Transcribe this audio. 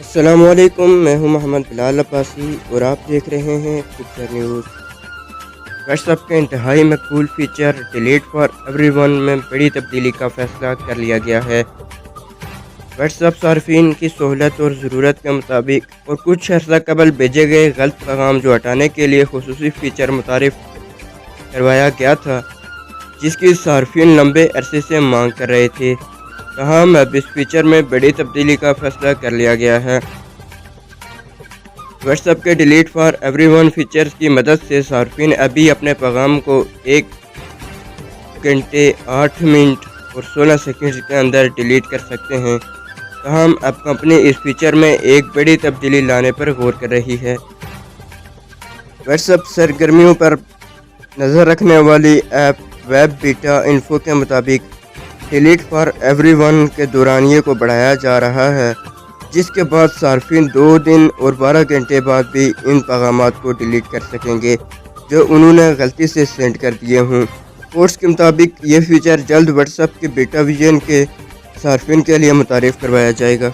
السلام علیکم، میں ہوں محمد بلال عباسی اور آپ دیکھ رہے ہیں پکچر نیوز۔ واٹس ایپ کے انتہائی مقبول feature delete for everyone میں بڑی تبدیلی کا فیصلہ کر لیا گیا ہے۔ واٹس ایپ صارفین کی سہولت اور ضرورت کے مطابق اور کچھ عرصہ قبل بھیجے گئے غلط پیغام جو ہٹانے کے لیے خصوصی فیچر متعارف کروایا گیا تھا، جس کی صارفین لمبے عرصے سے مانگ کر رہے تھے۔ تاہم اب اس فیچر میں بڑی تبدیلی کا فیصلہ کر لیا گیا ہے۔ واٹس ایپ کے delete for every one features کی مدد سے صارفین ابھی اپنے پیغام کو 1 گھنٹے 8 منٹ اور 16 سیکنڈ کے اندر ڈیلیٹ کر سکتے ہیں۔ تاہم اب کمپنی اس فیچر میں ایک بڑی تبدیلی لانے پر غور کر رہی ہے۔ واٹس ایپ سرگرمیوں پر نظر رکھنے والی ایپ ویب بیٹا انفو کے مطابق ڈیلیٹ فار ایوری ون کے دورانیے کو بڑھایا جا رہا ہے، جس کے بعد صارفین 2 دن اور 12 گھنٹے بعد بھی ان پیغامات کو ڈیلیٹ کر سکیں گے جو انہوں نے غلطی سے سینڈ کر دیے ہوں۔ رپورٹس کے مطابق یہ فیچر جلد واٹس ایپ کے بیٹا ویژن کے صارفین کے لیے متعارف کروایا جائے گا۔